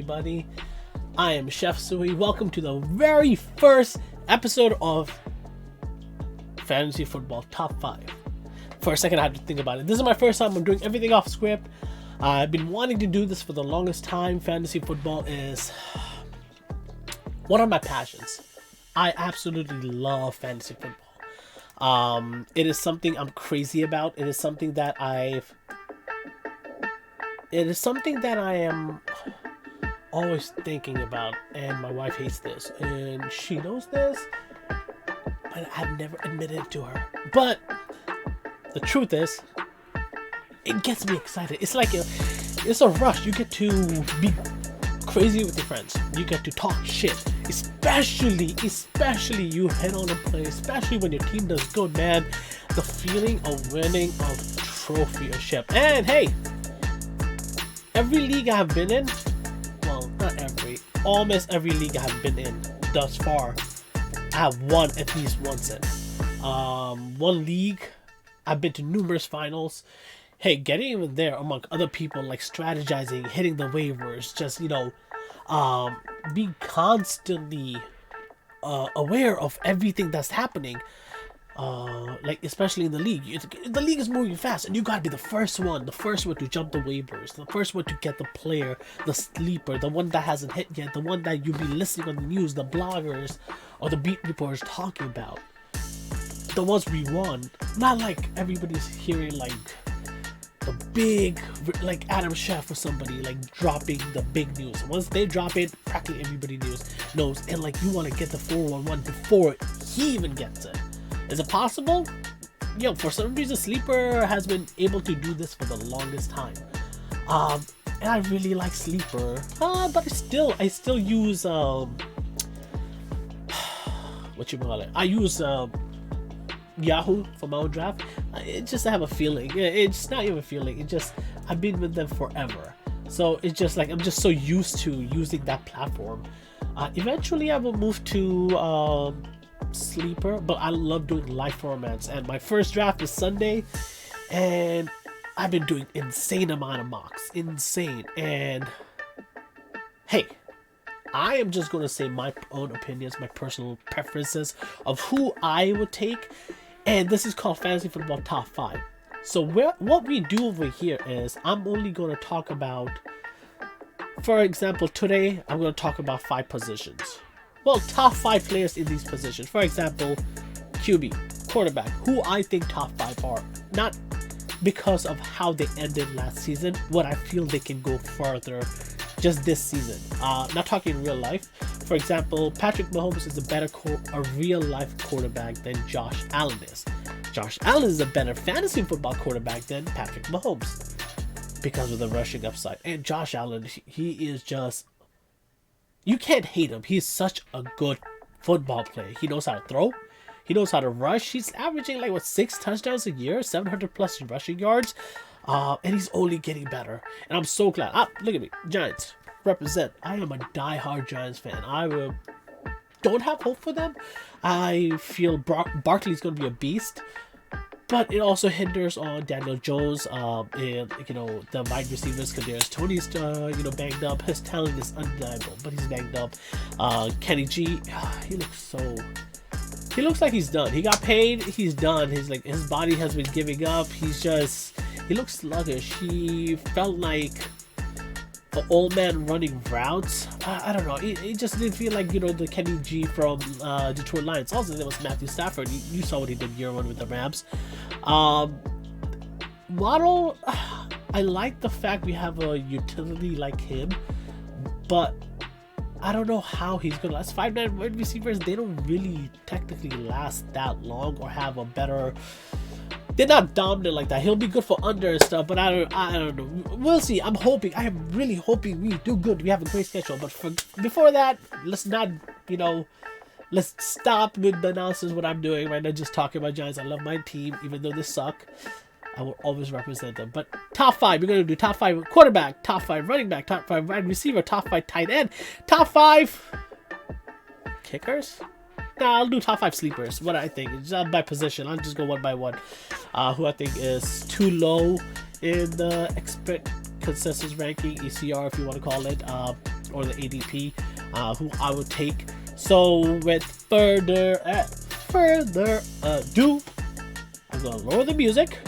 everybody. I am Chef Suhail. Welcome to the very first episode of Fantasy Football Top 5. For a second, I had to think about it. This is my first time I'm doing everything off script. I've been wanting to do this for the longest time. Fantasy football is one of my passions. I absolutely love fantasy football. It is something I'm crazy about. It is something that I am always thinking about, and my wife hates this, and she knows this, but I've never admitted it to her. But the truth is, it gets me excited. It's like it's a rush. You get to be crazy with your friends. You get to talk shit, especially you hit on a play, especially when your team does good, man. The feeling of winning a trophy or ship. And hey, every league I have been in, well, not every, almost every league I have been in thus far, I have won at least once in. One league, I've been to numerous finals. Hey, getting even there among other people, like strategizing, hitting the waivers, just, being constantly aware of everything that's happening. Like especially in the league, the league is moving fast, and you gotta be the first one to jump the waivers, the first one to get the player, the sleeper, the one that hasn't hit yet, the one that you'll be listening on the news, the bloggers or the beat reporters talking about, the ones we won. Not like everybody's hearing like the big, like Adam Chef or somebody like dropping the big news. Once they drop it, practically everybody knows, and like you want to get the 411 before he even gets it. Is it possible? For some reason, Sleeper has been able to do this for the longest time. And I really like Sleeper. But I still use I use Yahoo for my own draft. It just I have a feeling. It's not even a feeling. I've been with them forever. So it's just like I'm just so used to using that platform. Eventually, I will move to Sleeper, but I love doing live formats, and my first draft is Sunday, and I've been doing insane amount of mocks, and hey, I am just going to say my own opinions, my personal preferences of who I would take, and this is called Fantasy Football Top 5. So what we do over here is I'm only going to talk about, for example, today I'm going to talk about 5 positions. Well, top 5 players in these positions. For example, QB, quarterback, who I think top 5 are. Not because of how they ended last season, what I feel they can go further just this season. Not talking in real life. For example, Patrick Mahomes is a real life quarterback than Josh Allen is. Josh Allen is a better fantasy football quarterback than Patrick Mahomes because of the rushing upside. And Josh Allen, he is just... You can't hate him. He's such a good football player. He knows how to throw. He knows how to rush. He's averaging 6 touchdowns a year, 700 plus rushing yards, and he's only getting better. And I'm so glad. Look at me, Giants represent. I am a diehard Giants fan. Don't have hope for them. I feel Barkley's going to be a beast. But it also hinders on Daniel Jones, and the wide receivers. Kadarius Toney's banged up. His talent is undeniable, but he's banged up. Kenny G, he looks like he's done. He got paid. He's done. His body has been giving up. He looks sluggish. He felt like an old man running routes. I don't know. It just didn't feel like the Kenny G from Detroit Lions. Also, there was Matthew Stafford. You saw what he did year 1 with the Rams. Waddle, I like the fact we have a utility like him, but I don't know how he's gonna last. 5'9" wide receivers, they don't really technically last that long or have a better. They're not dominant like that. He'll be good for under and stuff, but I don't know. We'll see. I am really hoping we do good. We have a great schedule, but before that, let's not, let's stop with the nonsense what I'm doing right now. Just talking about Giants. I love my team, even though they suck. I will always represent them. But top 5, we're gonna do top 5 quarterback, top 5 running back, top 5 wide receiver, top 5 tight end, top 5 kickers. Nah, I'll do top 5 sleepers. What I think is by position. I'll just go one by one. Who I think is too low in the expert consensus ranking, ECR if you want to call it. or the ADP who I would take. So with further ado, I'm gonna lower the music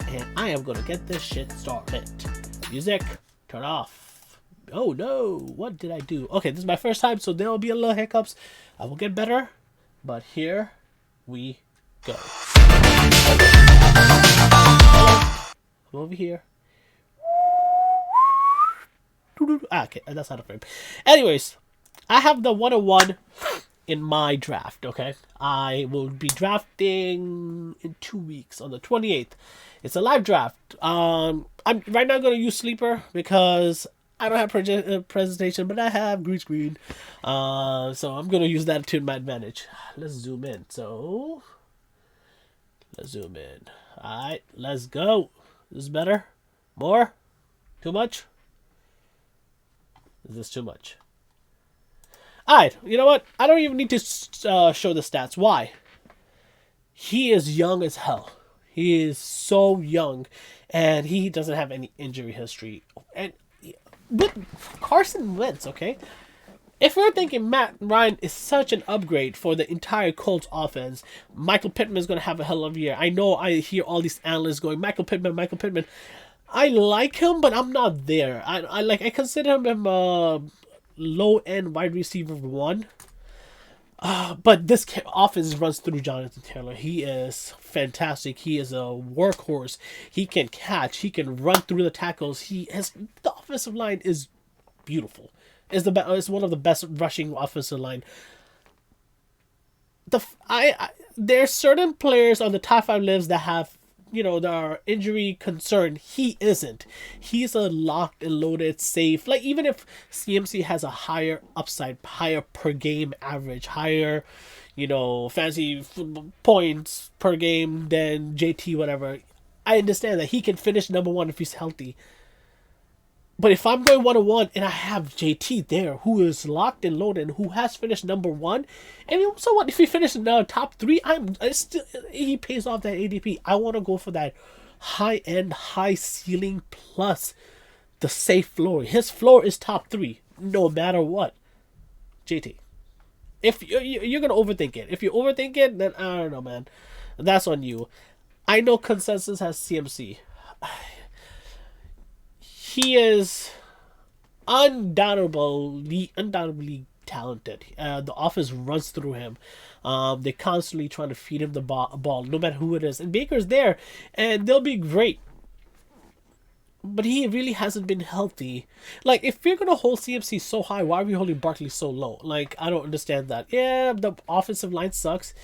and I am gonna get this shit started. Music, turn off. Oh no, what did I do? Okay, this is my first time, so there will be a little hiccups. I will get better, but here we go. I'm over here. Okay, that's not a frame. Anyways, I have the 101 in my draft, okay? I will be drafting in 2 weeks on the 28th. It's a live draft. I'm right now going to use Sleeper because I don't have presentation, but I have green screen. So I'm going to use that to my advantage. Let's zoom in. So, let's zoom in. Alright, let's go. This is better? More? Too much? Is this too much? Alright, you know what? I don't even need to show the stats. Why? He is young as hell. He is so young. And he doesn't have any injury history. And with Carson Wentz, okay? If we're thinking Matt Ryan is such an upgrade for the entire Colts offense, Michael Pittman is going to have a hell of a year. I know I hear all these analysts going, Michael Pittman. I like him, but I'm not there. I consider him a low-end wide receiver 1. But this offense runs through Johnathan Taylor. He is fantastic. He is a workhorse. He can catch. He can run through the tackles. The offensive line is beautiful. It's one of the best rushing offensive line. There's certain players on the top 5 lists that have, that are injury concerned. He isn't. He's a locked and loaded, safe. Like, even if CMC has a higher upside, higher per game average, higher, fancy football points per game than JT, whatever, I understand that he can finish number 1 if he's healthy. But if I'm going 1-1 and I have JT there, who is locked and loaded, and who has finished number 1, and so what? If he finishes in the top 3, he pays off that ADP. I want to go for that high end, high ceiling plus the safe floor. His floor is top 3, no matter what. JT. If you're gonna overthink it, if you overthink it, then I don't know, man. That's on you. I know consensus has CMC. He is undoubtedly talented. The offense runs through him. They constantly trying to feed him the ball, no matter who it is. And Baker's there, and they'll be great. But he really hasn't been healthy. Like, if you're gonna hold CMC so high, why are we holding Barkley so low? Like, I don't understand that. Yeah, the offensive line sucks.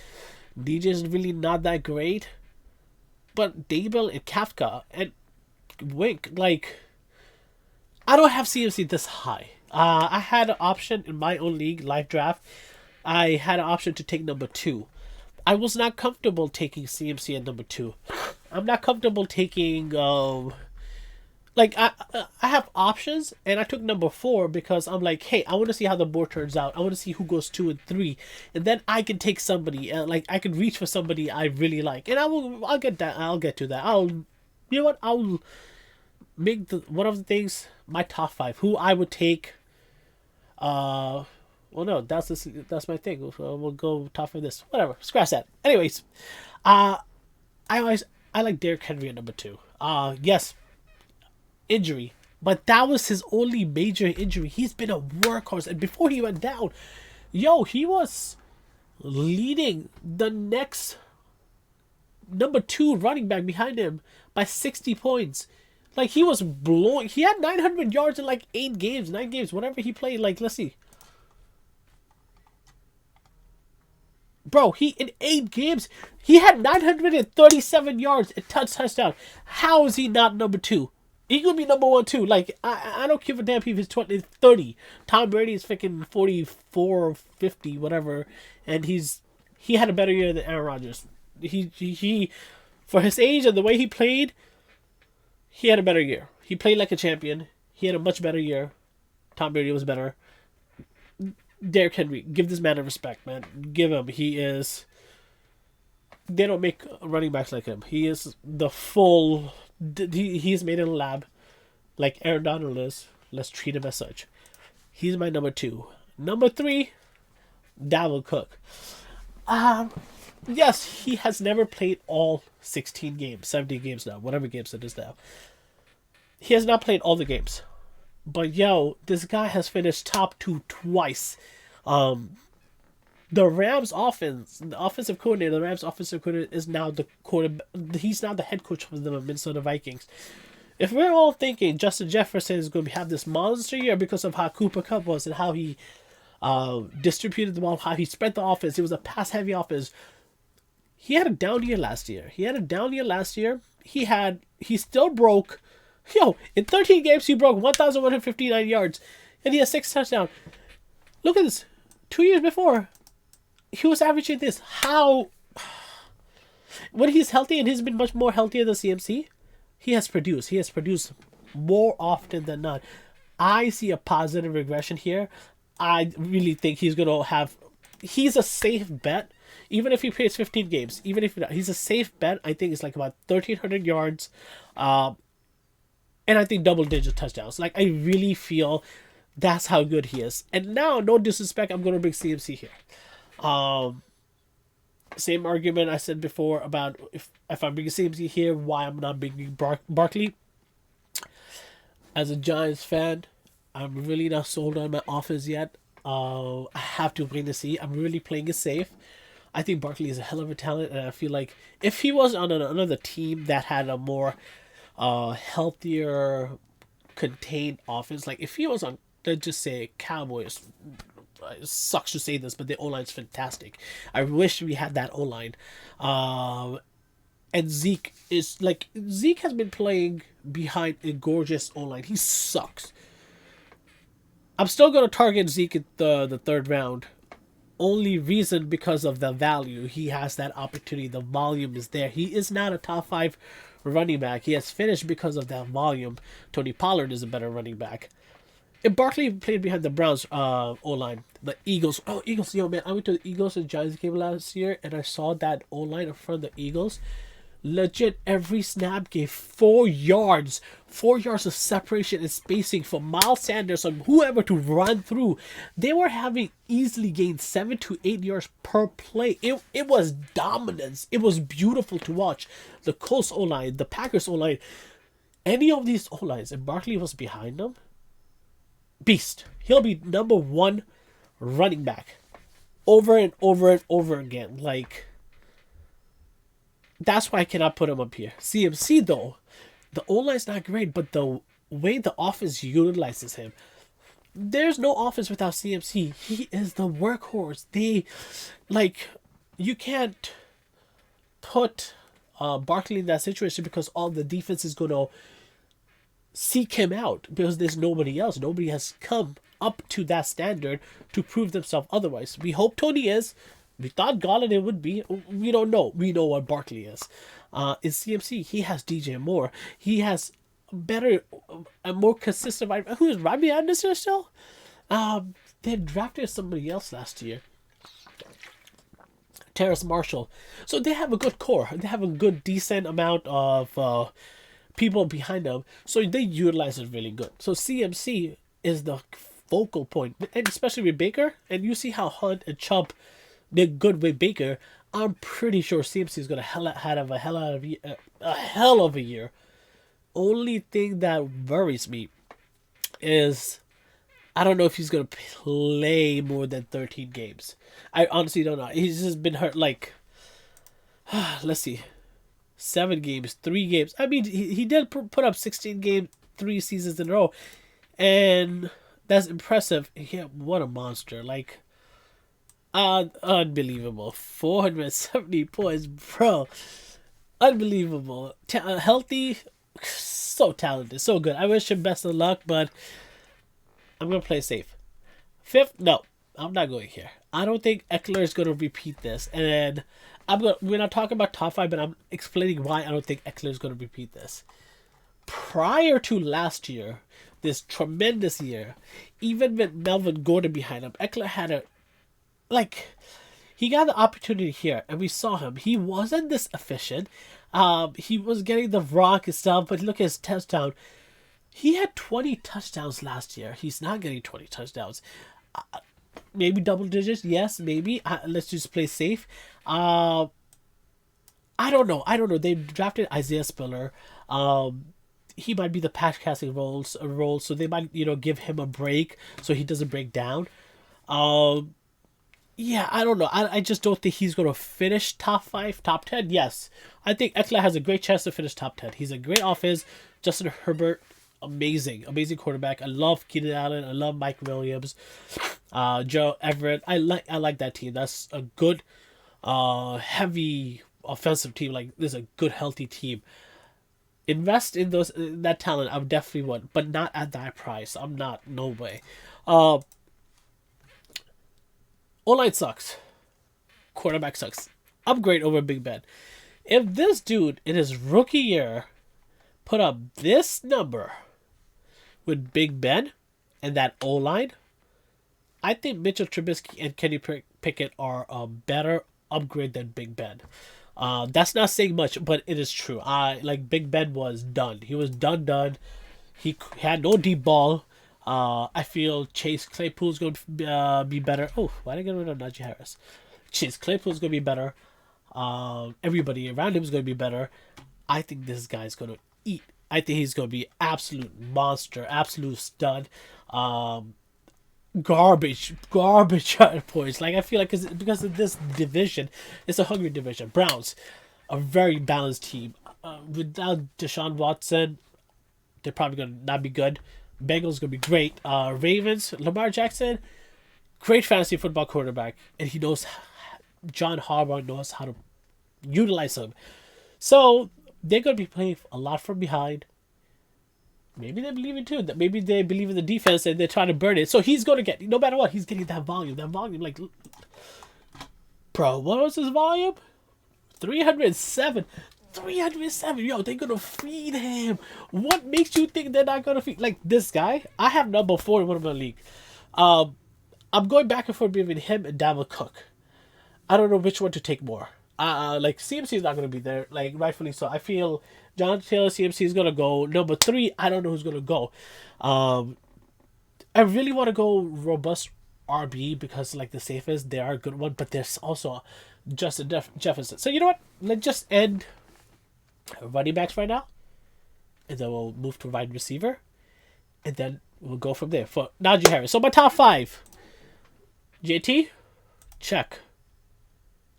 DJ is really not that great. But Dable and Kafka and Wink, like, I don't have CMC this high. I had an option in my own league, live draft. I had an option to take number 2. I was not comfortable taking CMC at number 2. I'm not comfortable taking... I have options, and I took number 4 because I'm like, hey, I want to see how the board turns out. I want to see who goes 2 and 3, and then I can take somebody. I can reach for somebody I really like, and I'll get that. I'll get to that. I'll make one of the things my top 5 who I would take. Well, no, that's my thing. We'll go top 5 this. Whatever, scratch that. Anyways, I like Derrick Henry at number 2. Yes, injury, but that was his only major injury. He's been a workhorse, and before he went down, he was leading the next number 2 running back behind him by 60 points. Like, he was blowing. He had 900 yards in 9 games, whatever he played. Like, let's see. Bro, in 8 games, he had 937 yards and touchdown. How is he not number 2? He could be number 1 too. Like, I don't give a damn if he's 30. Tom Brady is freaking 44 or 50, whatever, and he had a better year than Aaron Rodgers. He for his age and the way he played, he had a better year. He played like a champion. He had a much better year. Tom Brady was better. Derrick Henry, give this man a respect, man. Give him. He is... They don't make running backs like him. He is the full... He's made in a lab like Aaron Donald is. Let's treat him as such. He's my number 2. Number 3, Dalvin Cook. Yes, he has never played all 16 games, 17 games now, whatever games it is now. He has not played all the games. But this guy has finished top 2 twice. The Rams offense, the offensive coordinator, the Rams offensive coordinator is now the quarterback. He's now the head coach for the Minnesota Vikings. If we're all thinking Justin Jefferson is going to have this monster year because of how Kupp was and how he distributed the ball, how he spread the offense, it was a pass-heavy offense. He had a down year last year. He still broke. In 13 games, he broke 1,159 yards, and he has 6 touchdowns. Look at this. 2 years before, he was averaging this. How? When he's healthy, and he's been much more healthier than CMC, he has produced. He has produced more often than not. I see a positive regression here. I really think he's going to have... He's a safe bet. Even if he plays 15 games, he's a safe bet. I think it's like about 1,300 yards. And I think double-digit touchdowns. Like, I really feel that's how good he is. And now, no disrespect, I'm going to bring CMC here. Same argument I said before about if I'm bringing CMC here, why I'm not bringing Barkley. As a Giants fan, I'm really not sold on my offense yet. I have to bring the C. I'm really playing it safe. I think Barkley is a hell of a talent, and I feel like if he was on another team that had a more healthier, contained offense, like if he was on, let's just say, Cowboys, it sucks to say this, but the O-line's fantastic. I wish we had that O-line. And Zeke has been playing behind a gorgeous O-line. He sucks. I'm still going to target Zeke at the 3rd round. Only reason because of the value. He has that opportunity. The volume is there. He is not a top 5 running back. He has finished because of that volume. Tony Pollard is a better running back. If Barkley played behind the Browns O-line, the Eagles. Oh, Eagles. Man, I went to the Eagles and Giants game last year, and I saw that O-line in front of the Eagles. Legit, every snap gave 4 yards. 4 yards of separation and spacing for Miles Sanders or whoever to run through. They were having easily gained 7 to 8 yards per play. It was dominance. It was beautiful to watch. The Colts O-line, the Packers O-line, any of these O-lines, and Barkley was behind them, beast. He'll be number 1 running back over and over and over again. Like, that's why I cannot put him up here. CMC, though, the O-line's not great, but the way the offense utilizes him, there's no offense without CMC. He is the workhorse. You can't put Barkley in that situation because all the defense is going to seek him out because there's nobody else. Nobody has come up to that standard to prove themselves otherwise. We hope Tony is. We thought Galladay would be. We don't know. We know what Barkley is. In CMC, he has DJ Moore. He has better, a more consistent. Who is Robbie Anderson still? They drafted somebody else last year. Terrace Marshall. So they have a good core. They have a good, decent amount of people behind them. So they utilize it really good. So CMC is the focal point, and especially with Baker. And you see how Hunt and Chubb did good with Baker. I'm pretty sure CMC is going to have a hell of a year. Only thing that worries me is I don't know if he's going to play more than 13 games. I honestly don't know. He's just been hurt let's see, 7 games, 3 games. I mean, he did put up 16 games, 3 seasons in a row, and that's impressive. Yeah, what a monster! Unbelievable. 470 points, bro. Unbelievable. Healthy, so talented, so good. I wish him best of luck, but I'm going to play safe. 5th, no, I'm not going here. I don't think Eckler is going to repeat this. And we're not talking about top 5, but I'm explaining why I don't think Eckler is going to repeat this. Prior to last year, this tremendous year, even with Melvin Gordon behind him, Eckler had he got the opportunity here, and we saw him. He wasn't this efficient. He was getting the rock and stuff, but look at his touchdown. He had 20 touchdowns last year. He's not getting 20 touchdowns. Maybe double digits. Yes, maybe. Let's just play safe. I don't know. They drafted Isaiah Spiller. He might be the pass casting role, so they might give him a break so he doesn't break down. Yeah, I don't know. I just don't think he's going to finish top 5, top 10. Yes, I think Eckler has a great chance to finish top 10. He's a great offense. Justin Herbert, amazing quarterback. I love Keenan Allen. I love Mike Williams. Joe Everett. I like that team. That's a good, heavy offensive team. Like, this is a good, healthy team. Invest in that talent. I definitely would, but not at that price. I'm not. No way. O-line sucks. Quarterback sucks. Upgrade over Big Ben. If this dude in his rookie year put up this number with Big Ben and that O-line, I think Mitchell Trubisky and Kenny Pickett are a better upgrade than Big Ben. That's not saying much, but it is true. Big Ben was done. He was done. He had no deep ball. I feel Chase Claypool's going to be better. Oh, why did I get rid of Najee Harris? Chase Claypool's going to be better. Everybody around him is going to be better. I think this guy's going to eat. I think he's going to be absolute monster, absolute stud. Garbage points. Like, I feel like because of this division, it's a hungry division. Browns, a very balanced team. Without Deshaun Watson, they're probably going to not be good. Bengals going to be great. Ravens, Lamar Jackson, great fantasy football quarterback, and he knows. John Harbaugh knows how to utilize him. So they're going to be playing a lot from behind. Maybe they believe it too. That maybe they believe in the defense and they're trying to burn it. So he's going to get, no matter what, he's getting that volume. Like, bro, what was his volume? 307. 307. Yo, they're going to feed him. What makes you think they're not going to feed? Like, this guy, I have number 4 in one of my league. I'm going back and forth between him and Dalvin Cook. I don't know which one to take more. Like, CMC is not going to be there. Like, rightfully so. I feel Johnathan Taylor, CMC is going to go. Number 3, I don't know who's going to go. I really want to go robust RB because, like, the safest, they are a good one. But there's also Justin Jefferson. So, you know what? Let's just end running backs right now. And then we'll move to wide receiver. And then we'll go from there for Najee Harris. So, my top 5. JT, check.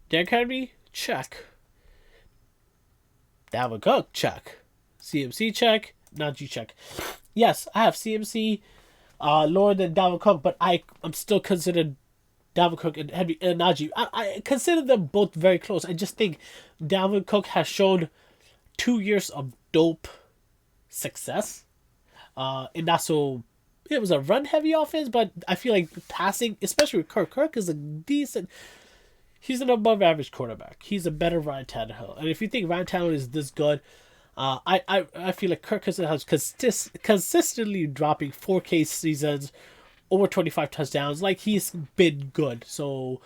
Derrick Henry, check. Dalvin Cook, check. CMC, check. Najee, check. Yes, I have CMC lower than Dalvin Cook, but I'm still considered Dalvin Cook and Henry and Najee. I consider them both very close. I just think Dalvin Cook has shown 2 years of dope success. And not so... It was a run-heavy offense, but I feel like passing, especially with Kirk. Kirk is a decent... He's an above-average quarterback. He's a better Ryan Tannehill. And if you think Ryan Tannehill is this good, I feel like Kirk Cousins has consistently dropping 4K seasons, over 25 touchdowns. Like, he's been good. So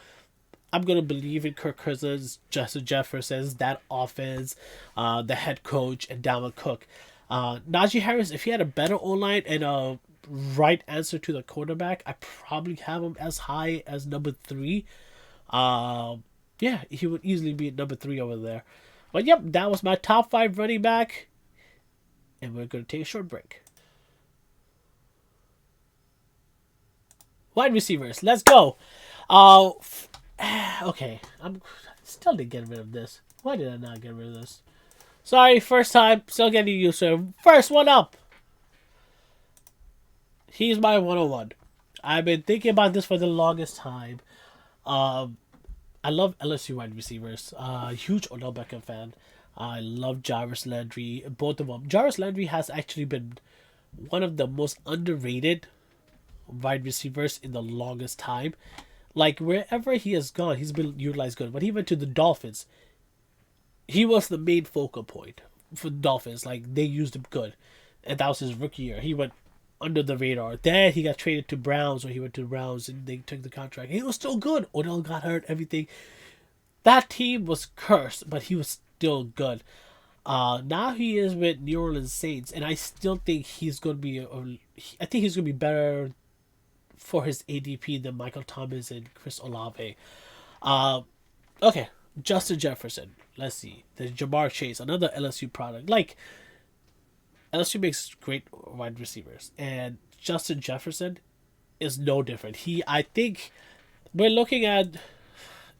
I'm going to believe in Kirk Cousins, Justin Jefferson, that offense, the head coach, and Dalvin Cook. Najee Harris, if he had a better O-line and a right answer to the quarterback, I probably have him as high as number 3. Yeah, he would easily be at number 3 over there. But yep, that was my top 5 running back. And we're going to take a short break. Wide receivers, let's go. Okay, I'm still didn't get rid of this. Why did I not get rid of this? Sorry, first time, still getting used to it. First one up. He's my 101. I've been thinking about this for the longest time. I love LSU wide receivers. Huge Odell Beckham fan. I love Jarvis Landry. Both of them. Jarvis Landry has actually been one of the most underrated wide receivers in the longest time. Like, wherever he has gone, he's been utilized good. When he went to the Dolphins, he was the main focal point for the Dolphins. Like, they used him good. And that was his rookie year. He went under the radar. Then he got traded to Browns, or he went to the Browns and they took the contract. He was still good. Odell got hurt, everything. That team was cursed, but he was still good. Now he is with New Orleans Saints, and I still think he's going to be. I think he's going to be better for his ADP than Michael Thomas and Chris Olave. Okay, Justin Jefferson. Let's see. There's Jamar Chase, another LSU product. Like LSU makes great wide receivers, and Justin Jefferson is no different. I think we're looking at.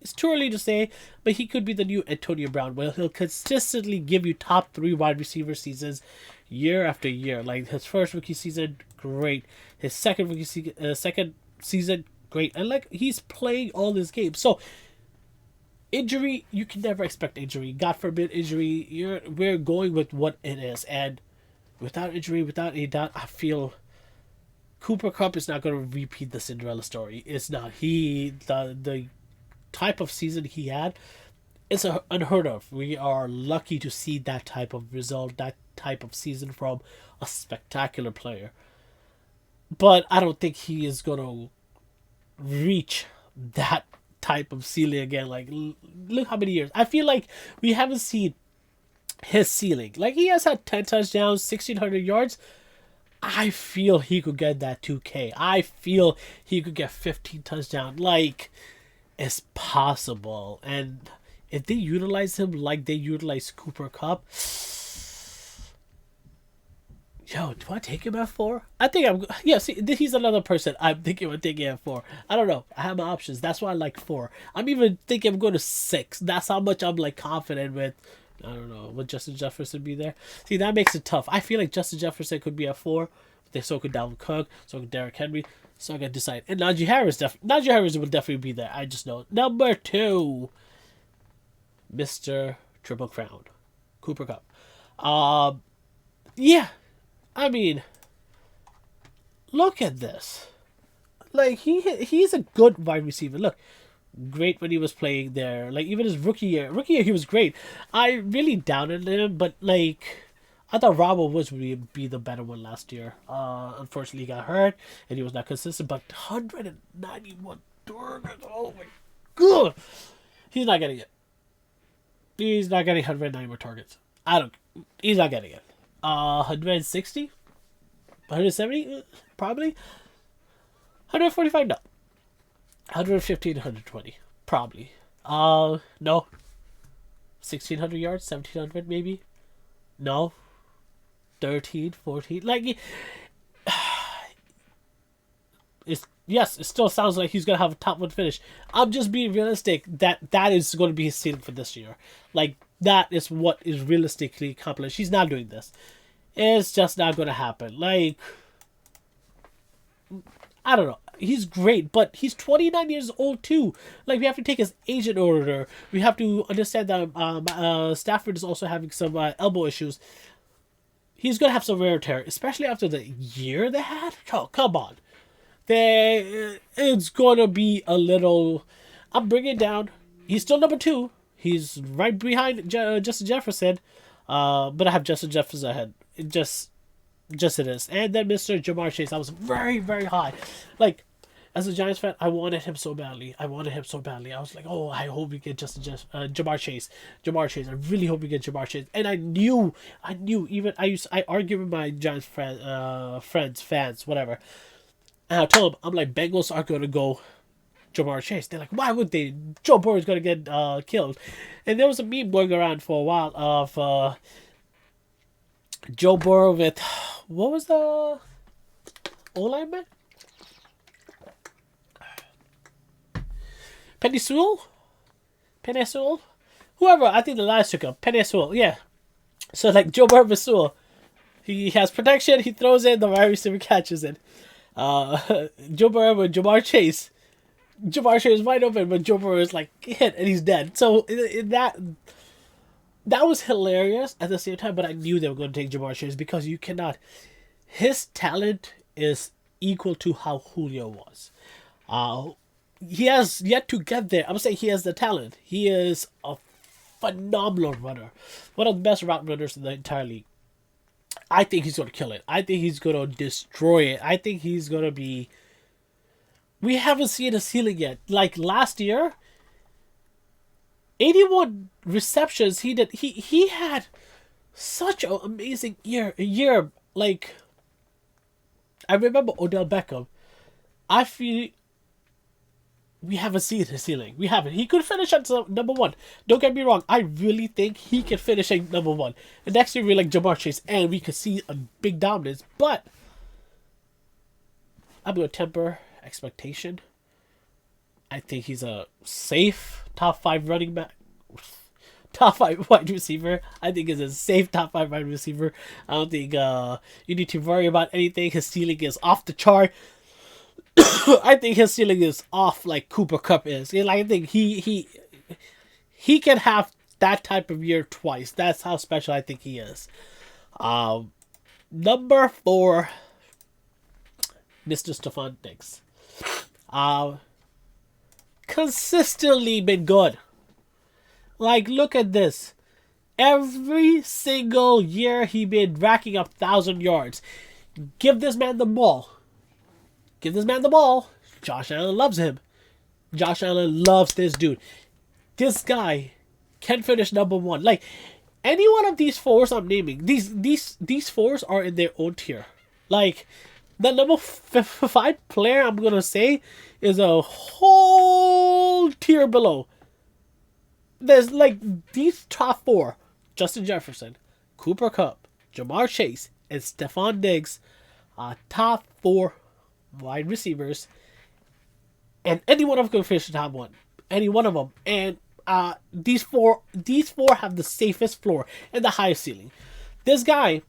It's too early to say, but he could be the new Antonio Brown, where he'll consistently give you top 3 wide receiver seasons year after year. Like his first rookie season, great. His second season, great. And like he's playing all his games. So injury, you can never expect injury. God forbid injury. We're going with what it is, and without injury, without a doubt, I feel Cooper Kupp is not going to repeat the Cinderella story. It's not. The type of season he had, it's unheard of. We are lucky to see that type of result, that type of season from a spectacular player. But I don't think he is going to reach that type of ceiling again. Like, look how many years. I feel like we haven't seen his ceiling. Like, he has had 10 touchdowns, 1,600 yards. I feel he could get that 2K. I feel he could get 15 touchdowns. Like, it's possible. And if they utilize him like they utilize Cooper Kupp, yo, do I take him at 4? I think I'm. Yeah, see, he's another person I'm thinking of taking at 4. I don't know. I have my options. That's why I like 4. I'm even thinking I'm going to 6. That's how much I'm like confident with. I don't know. Would Justin Jefferson be there? See, that makes it tough. I feel like Justin Jefferson could be at 4. So could Dalvin Cook. So could Derrick Henry. So I got to decide. And Najee Harris will definitely be there. I just know. Number 2, Mr. Triple Crown, Cooper Kupp. Yeah. I mean, look at this. Like he's a good wide receiver. Look, great when he was playing there. Like even his rookie year he was great. I really doubted him, but like I thought Robert Woods would be the better one last year. Unfortunately, he got hurt and he was not consistent. But 191 targets. Oh my god, he's not getting it. He's not getting 191 targets. He's not getting it. 160, 170, probably. 145, no. 115, 120, probably. No. 1,600 yards, 1,700 maybe. No. 13, 14. Like, yes, it still sounds like he's gonna have a top 1 finish. I'm just being realistic. That is going to be his ceiling for this year. Like that is what is realistically accomplished. He's not doing this. It's just not going to happen. Like, I don't know. He's great, but he's 29 years old too. Like, we have to take his age in order. We have to understand that Stafford is also having some elbow issues. He's going to have some wear and tear, especially after the year they had. Oh, come on. It's going to be a little... I'm bringing it down. He's still number 2. He's right behind Justin Jefferson. But I have Justin Jefferson ahead. It just it is. And then Mr. Jamar Chase. I was very, very high. Like, as a Giants fan, I wanted him so badly. I was like, oh, I hope we get Jamar Chase. Jamar Chase. I really hope we get Jamar Chase. And I knew. Even I argue with my Giants fans, whatever. And I told them, I'm like, Bengals are going to go Jamar Chase. They're like, why would they? Joe Burrow is going to get killed. And there was a meme going around for a while of Joe Burrow with, what was the O-lineman? Penny Sewell? Whoever, I think the Lions took him. Penny Sewell, yeah. So like Joe Burrow with Sewell. He has protection, he throws it, the wide receiver catches it. Joe Burrow with Jamar Chase. Jamar Chase is wide open, but Joe Burrow is like hit and he's dead. So that was hilarious at the same time, but I knew they were going to take Jamar Chase because you cannot. His talent is equal to how Julio was. He has yet to get there. I'm saying he has the talent. He is a phenomenal runner. One of the best route runners in the entire league. I think he's going to kill it. I think he's going to destroy it. I think he's going to be... We haven't seen a ceiling yet. Like last year, 81 receptions he did. He had Such an amazing year. A year, like, I remember Odell Beckham. I feel we haven't seen his ceiling. We haven't. He could finish at number one. Don't get me wrong. I really think he can finish at number one. And next year, we like Jamar Chase, and we could see a big dominance. But I'm going to temper expectation. I think he's a safe top 5 running back. Top 5 wide receiver. I think he's a safe top 5 wide receiver. I don't think you need to worry about anything. His ceiling is off the chart. I think his ceiling is off like Cooper Kupp is. And I think he can have that type of year twice. That's how special I think he is. Number 4, Mr. Stephon Diggs. Consistently been good. Like, look at this. Every single year he been racking up 1,000 yards. Give this man the ball. Give this man the ball. Josh Allen loves him. Josh Allen loves this dude. This guy can finish number 1. Like, any one of these 4s I'm naming, these 4s are in their own tier. Like, the number 5 player I'm gonna say is a whole tier below. There's like these top 4: Justin Jefferson, Cooper Kupp, Jamar Chase, and Stephon Diggs, top 4 wide receivers, and any one of them can finish the top 1. Any one of them, and these four have the safest floor and the highest ceiling. This guy,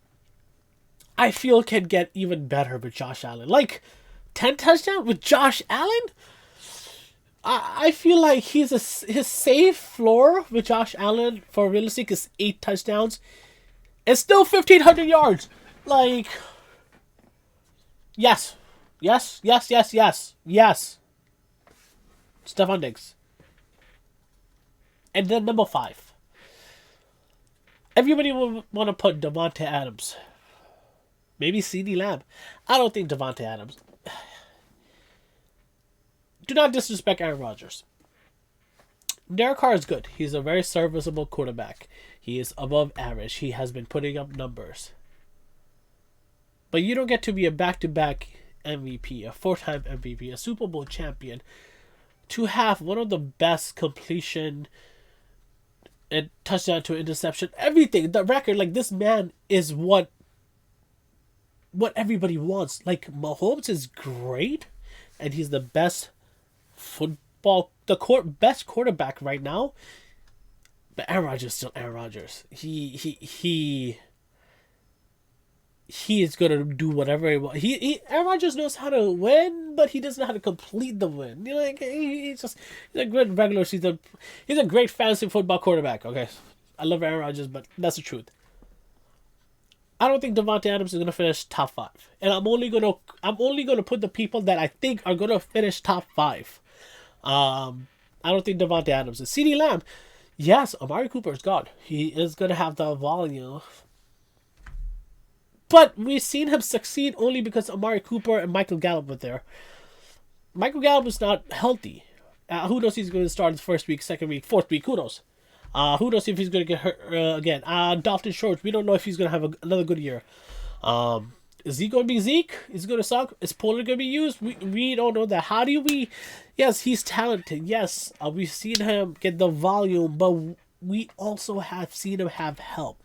I feel, can get even better with Josh Allen. Like 10 touchdowns with Josh Allen. I feel like his safe floor with Josh Allen for realistic is 8 touchdowns and still 1,500 yards. Like, yes. Stephon Diggs. And then number 5. Everybody will want to put Davante Adams. Maybe CeeDee Lamb. I don't think Davante Adams. Do not disrespect Aaron Rodgers. Derek Carr is good. He's a very serviceable quarterback. He is above average. He has been putting up numbers. But you don't get to be a back-to-back MVP, a 4-time MVP, a Super Bowl champion, to have one of the best completion and touchdown to interception, everything, the record. Like, this man is what everybody wants. Like, Mahomes is great, and he's the best best quarterback right now. But Aaron Rodgers is still Aaron Rodgers. He is gonna do whatever he wants. Aaron Rodgers knows how to win, but he doesn't know how to complete the win. You know, like, he's a good regular season. He's a great fantasy football quarterback. Okay, I love Aaron Rodgers, but that's the truth. I don't think Davante Adams is gonna finish top 5, and I'm only gonna put the people that I think are gonna finish top 5. I don't think Davante Adams is. CeeDee Lamb, yes, Amari Cooper is God. He is gonna have the volume, but we've seen him succeed only because Amari Cooper and Michael Gallup were there. Michael Gallup is not healthy. Who knows if he's going to start the first week, second week, fourth week? Who knows? Who knows if he's going to get hurt again? Dalton Schultz, we don't know if he's going to have another good year. Is he going to be Zeke? Is he going to suck? Is Pollard going to be used? We don't know that. How do we... Yes, he's talented. Yes, we've seen him get the volume, but we also have seen him have help.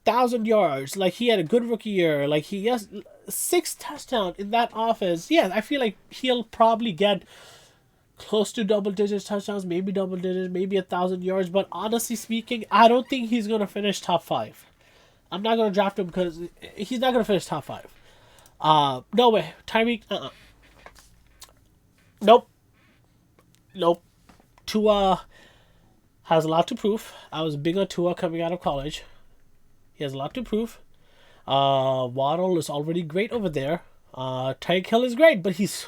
1,000 yards. Like, he had a good rookie year. Like, he has 6 touchdowns in that offense. Yeah, I feel like he'll probably get close to double-digit touchdowns, maybe double digits, maybe 1,000 yards. But honestly speaking, I don't think he's going to finish top 5. I'm not going to draft him because he's not going to finish top 5. No way. Tyreek, Nope. Tua has a lot to prove. I was big on Tua coming out of college. He has a lot to prove. Waddle is already great over there. Tyreek Hill is great, but he's...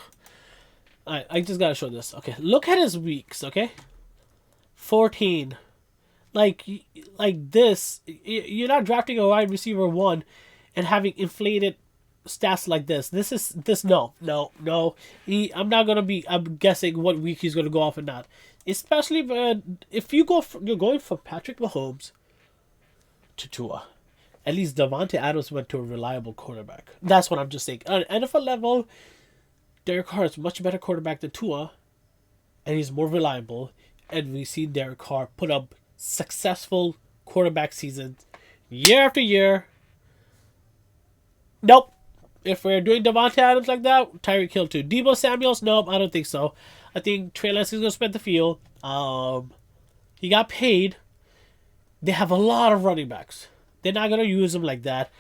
I just gotta show this. Okay, look at his weeks, okay? 14. Like this. You're not drafting a wide receiver 1 and having inflated stats like this. No. I'm guessing what week he's gonna go off and not. Especially if you're going from Patrick Mahomes to Tua. At least Davante Adams went to a reliable quarterback. That's what I'm just saying. On an NFL level, Derek Carr is much better quarterback than Tua, and he's more reliable. And we've seen Derek Carr put up successful quarterback seasons year after year. Nope. If we're doing Davante Adams like that, Tyreek Hill too. Deebo Samuels, nope, I don't think so. I think Trey Lance is going to spend the field. He got paid. They have a lot of running backs. They're not going to use him like that.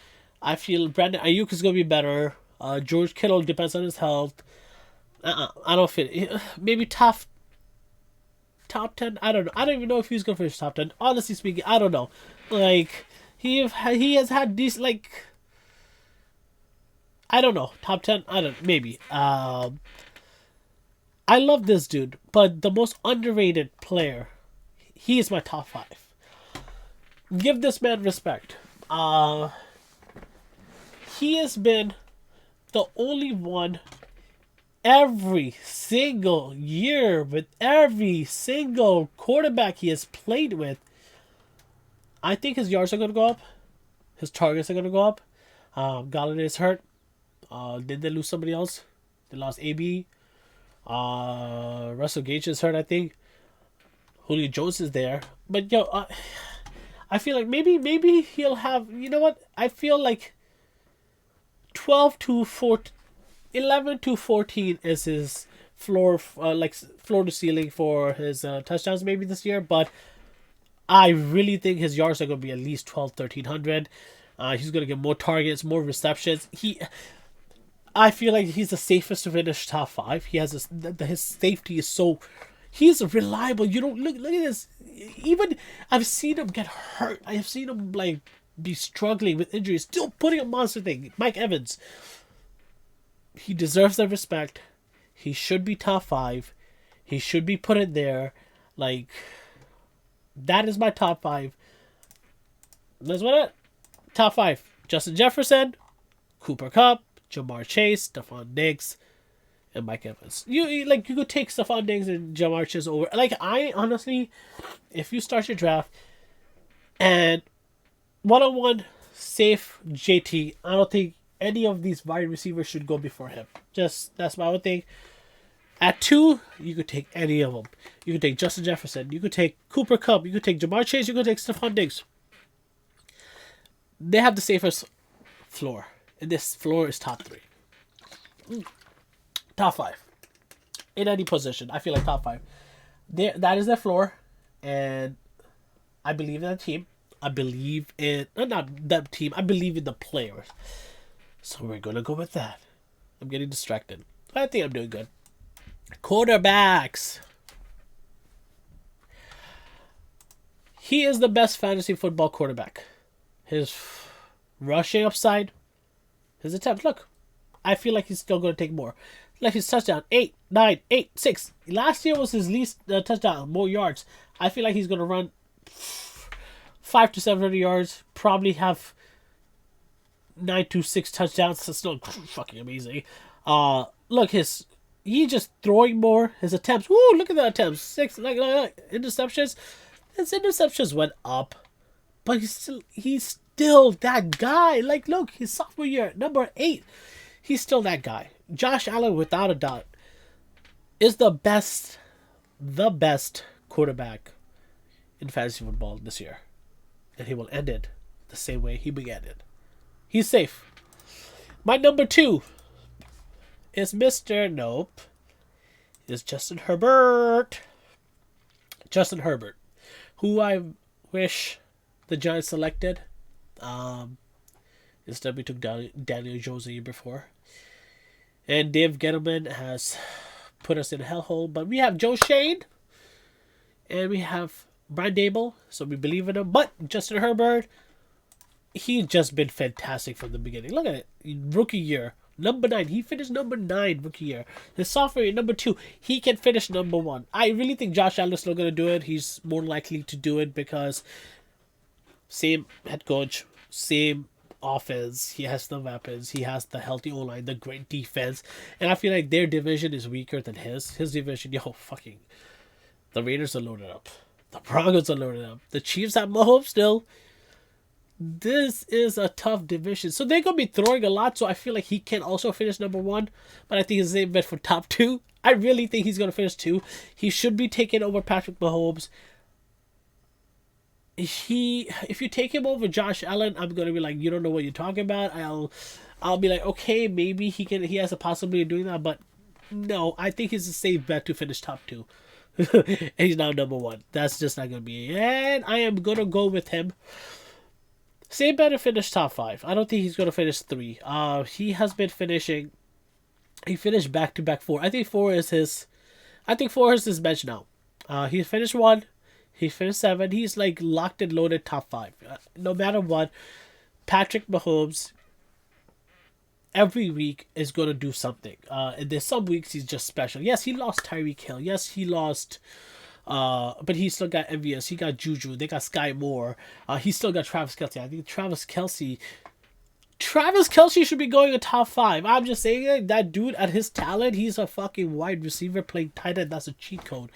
I feel Brandon Ayuk is going to be better. George Kittle depends on his health. I don't fit. Maybe top 10. I don't know. I don't even know if he's going to finish top 10. Honestly speaking, I don't know. Like, he has had these, like, I don't know. Top 10? I don't know. Maybe. I love this dude, but the most underrated player, he is my top 5. Give this man respect. He has been the only one every single year with every single quarterback he has played with. I think his yards are going to go up. His targets are going to go up. Galladay is hurt. Did they lose somebody else? They lost AB. Russell Gage is hurt, I think. Julio Jones is there. But, I feel like maybe he'll have... You know what? I feel like 11 to 14 is his floor to ceiling for his touchdowns maybe this year. But I really think his yards are going to be at least 1,300. He's going to get more targets, more receptions. I feel like he's the safest to finish top 5. He has his safety is so... He's reliable. You don't look at this. Even I've seen him get hurt. I have seen him be struggling with injuries, still putting a monster thing. Mike Evans. He deserves the respect. He should be top 5. He should be put in there. Like, that is my top 5. That's what it. Top 5. Justin Jefferson, Cooper Kupp, Jamar Chase, Stephon Diggs, and Mike Evans. You could take Stephon Diggs and Jamar Chase over. Like, I honestly, if you start your draft and 1-on-1 safe JT, I don't think any of these wide receivers should go before him. That's my own thing. At 2, you could take any of them. You could take Justin Jefferson. You could take Cooper Kupp. You could take Jamar Chase. You could take Stephon Diggs. They have the safest floor. And this floor is top 3. Top 5. In any position. I feel like top 5. That is their floor. And I believe in the team. I believe in... Not that team. I believe in the players. So we're going to go with that. I'm getting distracted. I think I'm doing good. Quarterbacks. He is the best fantasy football quarterback. His rushing upside, his attempts. Look, I feel like he's still going to take more. Like his touchdown, 8, 9, 8, 6. Last year was his least touchdown, more yards. I feel like he's going to run 500 to 700 yards. Probably have 9 to 6 touchdowns. That's still fucking amazing. Look, he just throwing more. His attempts. Woo! Look at the attempts. 6 interceptions. His interceptions went up. But he's still that guy. Like, look, his sophomore year, number 8. He's still that guy. Josh Allen, without a doubt, is the best quarterback in fantasy football this year. And he will end it the same way he began it. He's safe. My number 2 is Mr. Nope. Is Justin Herbert. Justin Herbert. Who I wish the Giants selected. Instead we took Daniel Jones the year before. And Dave Gettleman has put us in a hellhole. But we have Joe Shane. And we have Brian Dable. So we believe in him. But Justin Herbert, he's just been fantastic from the beginning. Look at it. Rookie year. Number 9. He finished number 9 rookie year. His sophomore year, number 2. He can finish number 1. I really think Josh Allen's still going to do it. He's more likely to do it because same head coach, same offense. He has the weapons. He has the healthy O-line, the great defense. And I feel like their division is weaker than his. His division, The Raiders are loaded up. The Broncos are loaded up. The Chiefs have Mahomes still. This is a tough division. So they're going to be throwing a lot, so I feel like he can also finish number 1. But I think he's the same bet for top 2. I really think he's going to finish 2. He should be taking over Patrick Mahomes. If you take him over Josh Allen, I'm going to be like, you don't know what you're talking about. I'll be like, okay, maybe he has a possibility of doing that, but no, I think he's a safe bet to finish top 2. And he's now number 1. That's just not going to be it. And I am going to go with him. Same bet to finish top 5. I don't think he's going to finish 3. He has been finishing. He finished back-to-back 4. I think 4 is his bench now. He finished 1. He finished 7. He's like locked and loaded top 5. No matter what, Patrick Mahomes every week is going to do something. And there's some weeks he's just special. Yes, he lost Tyreek Hill. Yes, he lost... but he still got MVS. He got Juju. They got Sky Moore. He still got Travis Kelce. I think Travis Kelce should be going to top 5. I'm just saying that dude at his talent, he's a fucking wide receiver playing tight end. That's a cheat code.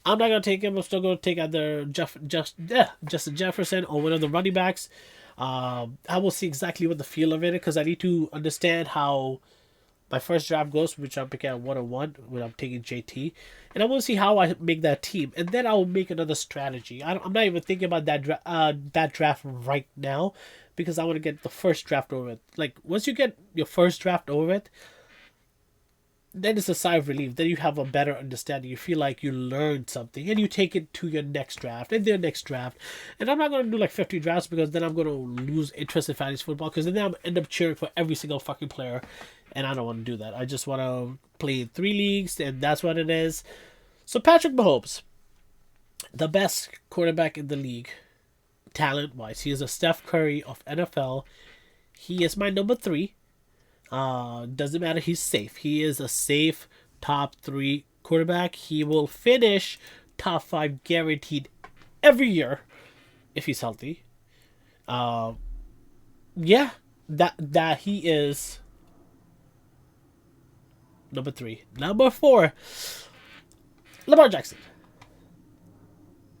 I'm not going to take him. I'm still going to take either Justin Jefferson or one of the running backs. I will see exactly what the feel of it is because I need to understand how my first draft goes, which I'm picking at 101 when I'm taking JT. And I want to see how I make that team. And then I'll make another strategy. I'm not even thinking about that draft right now because I want to get the first draft over it. Like, once you get your first draft over it, then it's a sigh of relief. Then you have a better understanding. You feel like you learned something and you take it to your next draft and their next draft. And I'm not going to do like 50 drafts because then I'm going to lose interest in fantasy football because then I'm end up cheering for every single fucking player. And I don't want to do that. I just want to play in 3 leagues and that's what it is. So Patrick Mahomes, the best quarterback in the league, talent-wise. He is a Steph Curry of NFL. He is my number 3. Doesn't matter. He's safe. He is a safe top 3 quarterback. He will finish top 5 guaranteed every year if he's healthy. Yeah, that he is number 3. Number 4, Lamar Jackson.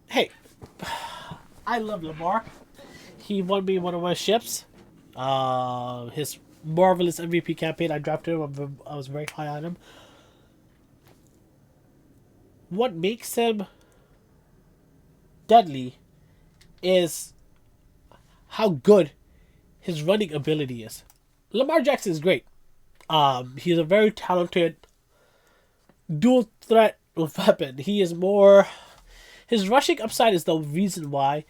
Hey, I love Lamar. He won me one of my ships. His marvelous MVP campaign. I drafted him. I was very high on him. What makes him deadly is how good his running ability is. Lamar Jackson is great. He's a very talented dual threat weapon. He is more... His rushing upside is the reason why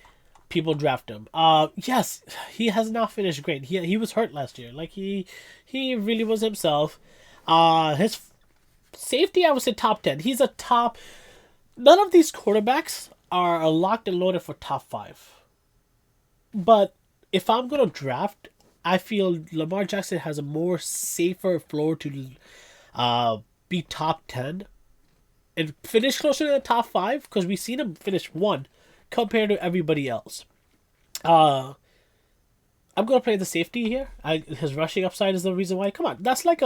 people draft him. Yes, he has not finished great. He was hurt last year. Like, he really was himself. His safety, I would say top 10. He's a top... None of these quarterbacks are locked and loaded for top 5. But if I'm going to draft, I feel Lamar Jackson has a more safer floor to be top 10 and finish closer to the top 5 because we've seen him finish 1 compared to everybody else. I'm going to play the safety here. His rushing upside is the reason why. Come on, that's like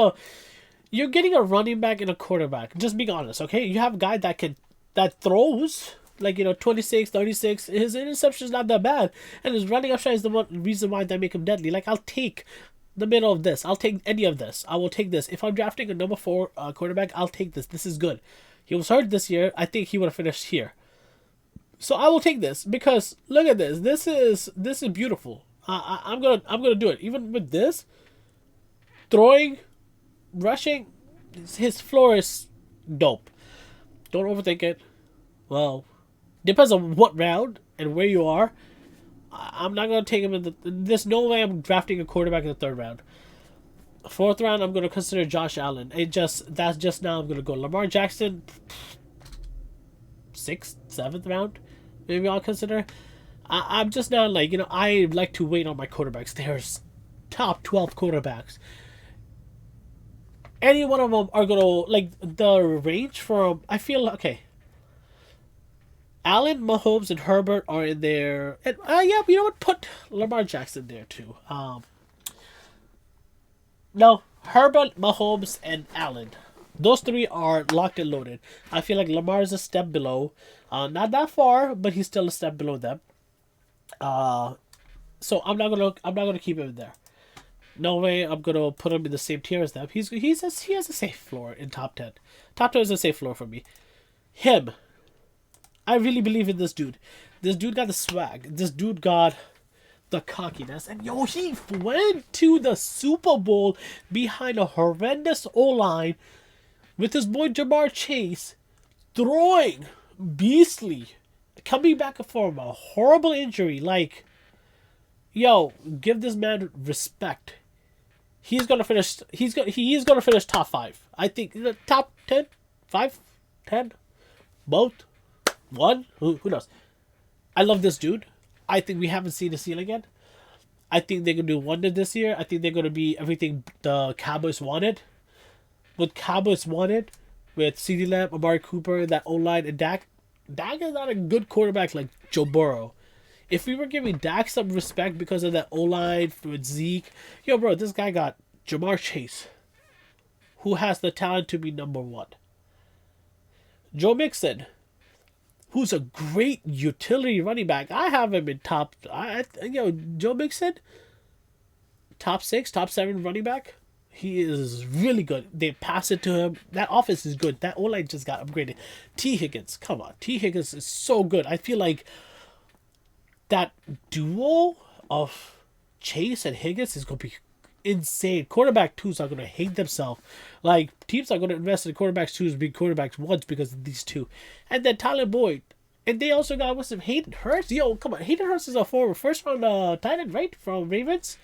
you're getting a running back and a quarterback. Just being honest, okay? You have a guy that throws, like, 26, 36. His interception is not that bad. And his running upside is the one reason why they make him deadly. Like, I'll take the middle of this. I'll take any of this. I will take this. If I'm drafting a number 4 quarterback, I'll take this. This is good. He was hurt this year. I think he would have finished here. So I will take this because look at this. This is beautiful. I'm gonna do it. Even with this, throwing, rushing, his floor is dope. Don't overthink it. Well, depends on what round and where you are. I'm not gonna take him in there's no way I'm drafting a quarterback in the 3rd round. 4th round, I'm gonna consider Josh Allen. That's just now I'm gonna go Lamar Jackson. 6th, 7th round, maybe I'll consider. I'm just not like, I like to wait on my quarterbacks. There's top 12 quarterbacks. Any one of them are gonna, like, the range from, I feel, okay, Allen, Mahomes, and Herbert are in there. And yeah, you know what? Put Lamar Jackson there too. No, Herbert, Mahomes, and Allen. Those three are locked and loaded. I feel like Lamar is a step below. Not that far, but he's still a step below them. So I'm not gonna keep him there. No way I'm gonna put him in the same tier as them. He has a safe floor in top 10. Top 10 is a safe floor for me. Him. I really believe in this dude. This dude got the swag. This dude got the cockiness. And yo, he went to the Super Bowl behind a horrendous O-line with his boy Jamar Chase throwing beastly, coming back from a horrible injury. Like, yo, give this man respect. He's gonna finish. He is gonna finish top 5. I think top 10, 5, 10, both, 1. Who knows? I love this dude. I think we haven't seen the ceiling yet. I think they're gonna do wonder this year. I think they're gonna be everything the Cowboys wanted. What Cowboys wanted with CeeDee Lamb, Amari Cooper, that O-line, and Dak. Dak is not a good quarterback like Joe Burrow. If we were giving Dak some respect because of that O-line with Zeke, yo, bro, this guy got Jamar Chase, who has the talent to be number 1. Joe Mixon, who's a great utility running back. I have him in top. Joe Mixon, top 6, top 7 running back. He is really good. They pass it to him. That offense is good. That O-line just got upgraded. T. Higgins, come on. T. Higgins is so good. I feel like that duo of Chase and Higgins is going to be insane. Quarterback 2s are going to hate themselves. Like, teams are going to invest in quarterbacks 2s being quarterbacks 1s because of these two. And then Tyler Boyd. And they also got what's him, Hayden Hurst. Yo, come on. Hayden Hurst is a former first round tight end, right? From Ravens.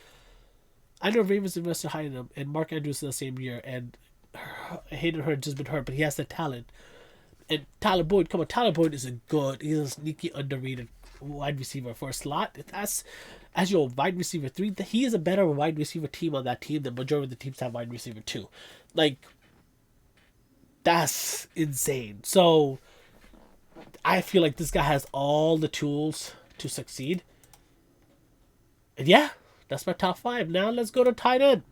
I know Ravens invested high in him. And Mark Andrews in the same year. And Hayden Hurst just been hurt. But he has the talent. And Tyler Boyd. Come on. Tyler Boyd is he's a sneaky underrated wide receiver for a slot. That's as your wide receiver 3. He is a better wide receiver team on that team than majority of the teams have wide receiver 2. Like, that's insane. So I feel like this guy has all the tools to succeed. And yeah, that's my top 5. Now let's go to tight end.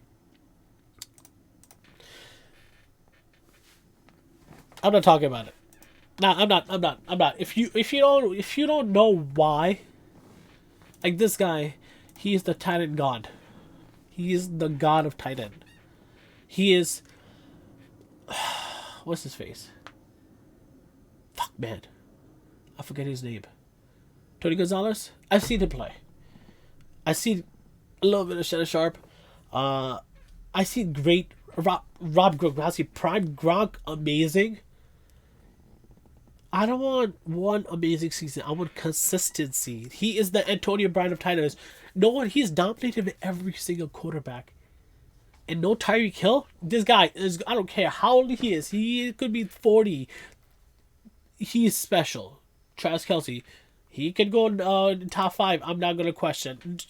I'm not talking about it. No, I'm not. If you don't know why, like this guy, he is the tight end god. He is the god of tight end. He is. What's his face? Fuck, man. I forget his name. Tony Gonzalez? I've seen him play. I see a little bit of Shannon Sharp. I see great Rob Gronkowski, prime Gronk, amazing. I don't want one amazing season. I want consistency. He is the Antonio Brown of tight ends. He's dominated every single quarterback. And no Tyreek Hill. This guy is, I don't care how old he is. He could be 40. He's special. Travis Kelce, he could go in top 5. I'm not gonna question.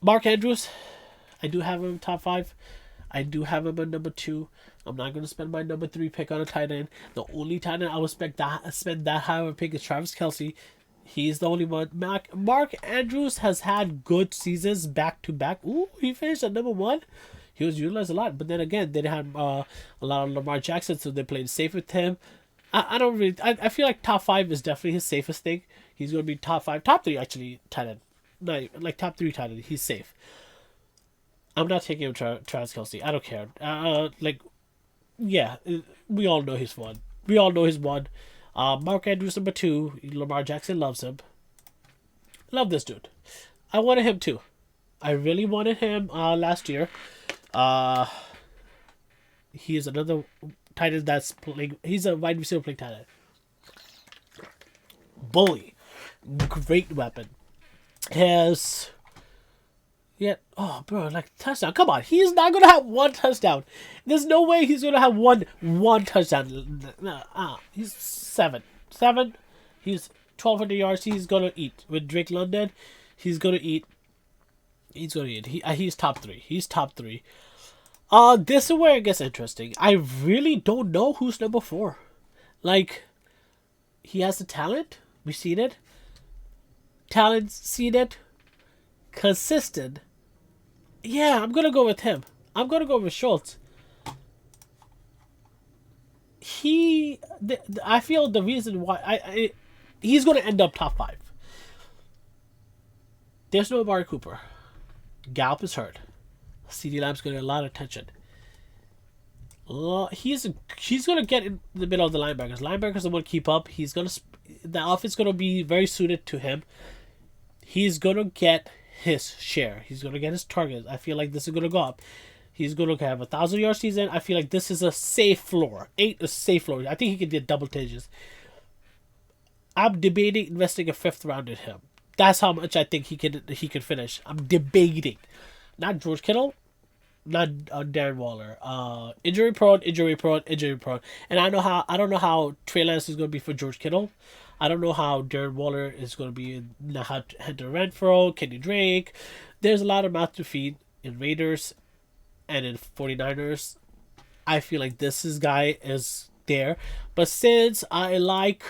Mark Andrews, I do have him in top 5. I do have him at number 2. I'm not gonna spend my number 3 pick on a tight end. The only tight end I would spend that high of a pick is Travis Kelce. He's the only one. Mark Andrews has had good seasons back to back. Ooh, he finished at number 1. He was utilized a lot, but then again, they had a lot of Lamar Jackson, so they played safe with him. I don't really. I feel like top 5 is definitely his safest thing. He's gonna be top 5, top 3 actually tight end. No, like top 3 tight end. He's safe. I'm not taking him Travis Kelce. I don't care. We all know he's one. We all know he's one. Mark Andrews number 2. Lamar Jackson loves him. Love this dude. I wanted him too. I really wanted him last year. He is another tight end that's playing. He's a wide receiver playing tight end. Bully. Great weapon. Oh, bro, like, touchdown. Come on. He's not going to have one touchdown. There's no way he's going to have one touchdown. He's 7. He's 1,200 yards. He's going to eat. With Drake London, he's going to eat. He's top 3. He's top 3. This is where it gets interesting. I really don't know who's number 4. Like, he has the talent. We've seen it. Talent, seen it. Consistent. Yeah, I'm gonna go with him. I'm gonna go with Schultz. I feel the reason why he's gonna end up top 5. There's no Amari Cooper. Gallup is hurt. CeeDee Lamb's gonna get a lot of attention. He's gonna get in the middle of the linebackers. Linebackers are gonna keep up. The offense gonna be very suited to him. He's gonna get his share. He's gonna get his targets. I feel like this is gonna go up. He's gonna have 1,000-yard season. I feel like this is a safe floor. 8 is a safe floor. I think he could get double digits. I'm debating investing a 5th round in him. That's how much I think he could finish. I'm debating. Not George Kittle, not Darren Waller. Injury prone. And I don't know how Trey Lance is going to be for George Kittle. I don't know how Darren Waller is going to be in Hunter Renfrow, Kenny Drake. There's a lot of mouth to feed in Raiders and in 49ers. I feel like this guy is there. But since I like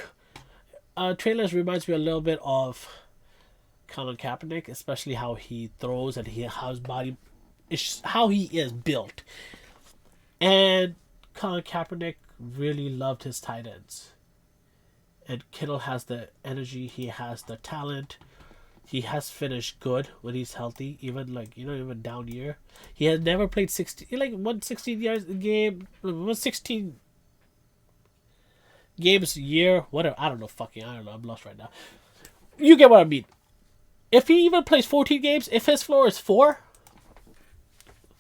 Trey Lance reminds me a little bit of Colin Kaepernick, especially how he throws and how his body is, how he is built. And Colin Kaepernick really loved his tight ends. And Kittle has the energy, he has the talent. He has finished good when he's healthy, even down year. He has never played 116 yards a game, 116 games a year, whatever. I don't know, I'm lost right now. You get what I mean. If he even plays 14 games, if his floor is 4,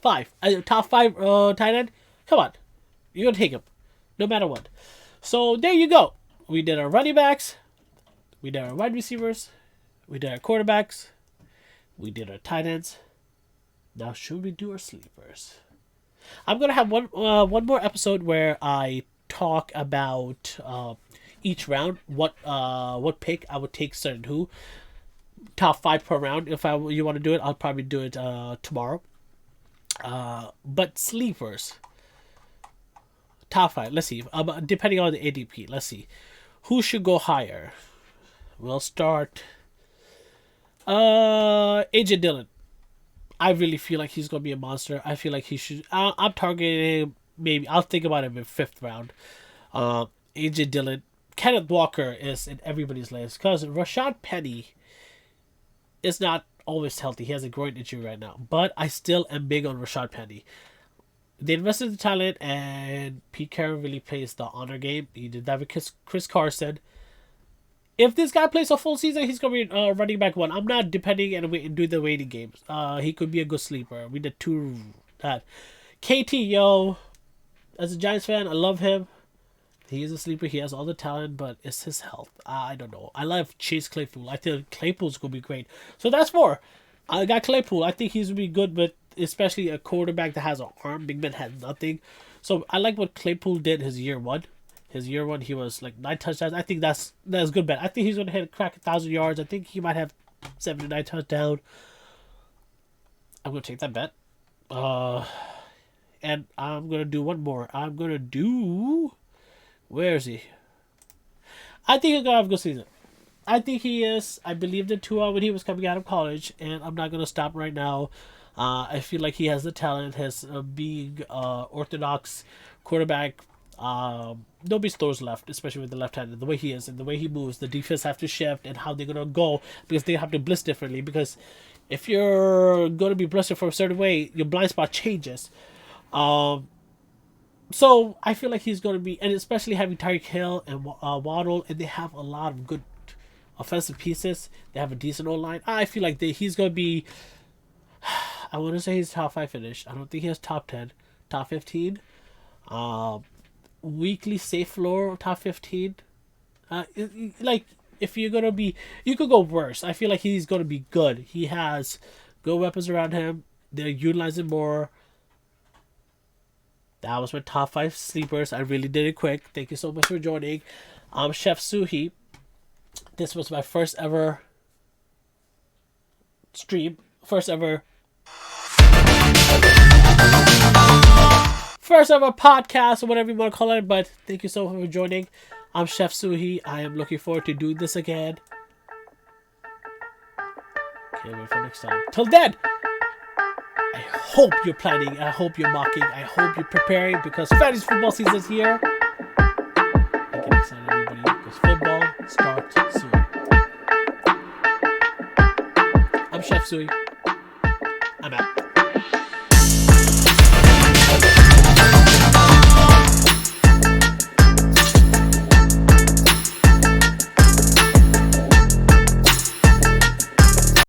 5, top 5 tight end, come on. You're going to take him, no matter what. So, there you go. We did our running backs. We did our wide receivers. We did our quarterbacks. We did our tight ends. Now, should we do our sleepers? I'm going to have one more episode where I talk about each round, what pick I would take certain who. Top 5 per round. If you want to do it, I'll probably do it tomorrow. But sleepers, top 5. Let's see. Depending on the ADP, let's see who should go higher. We'll start. AJ Dillon. I really feel like he's gonna be a monster. I feel like he should. I'm targeting maybe. I'll think about him in 5th round. AJ Dillon. Kenneth Walker is in everybody's list because Rashad Penny is not always healthy. He has a groin injury right now. But I still am big on Rashad Penny. They invested in the talent, and Pete Carroll really plays the honor game. He did that with Chris Carson. If this guy plays a full season, he's going to be running back 1. I'm not depending and do the waiting games. He could be a good sleeper. We did 2 that. KT, as a Giants fan, I love him. He is a sleeper. He has all the talent, but it's his health. I don't know. I love Chase Claypool. I think Claypool's going to be great. So that's 4. I got Claypool. I think he's going to be good, but especially a quarterback that has an arm. Big Ben had nothing. So I like what Claypool did his year 1. His year 1, he was like 9 touchdowns. I think that's a good bet. I think he's going to crack 1,000 yards. I think he might have 7 to 9 touchdowns. I'm going to take that bet. And I'm going to do one more. Where is he? I think he's going to have a good season. I think he is. I believed in Tua when he was coming out of college, and I'm not going to stop right now. I feel like he has the talent, his being orthodox quarterback. Nobody's throws left, especially with the left hand. The way he is and the way he moves, the defense have to shift and how they're going to go because they have to blitz differently. Because if you're going to be blitzing for a certain way, your blind spot changes. So I feel like he's going to be, and especially having Tyreek Hill and Waddle, and they have a lot of good offensive pieces. They have a decent O-line. I feel like he's going to be, I want to say he's top 5 finish. I don't think he has top 10, top 15. Weekly safe floor, top 15. Like, if you're going to be, you could go worse. I feel like he's going to be good. He has good weapons around him. They're utilizing more. That was my top 5 sleepers. I really did it quick. Thank you so much for joining. I'm Chef Suhail. This was my first ever stream. First ever podcast, or whatever you want to call it. But thank you so much for joining. I'm Chef Suhail. I am looking forward to doing this again. Can't wait for next time. Till then, I hope hope you're planning. I hope you're mocking. I hope you're preparing because fantasy football season's here. And get excited, everybody, because football starts soon. I'm Chef Sui. I'm out.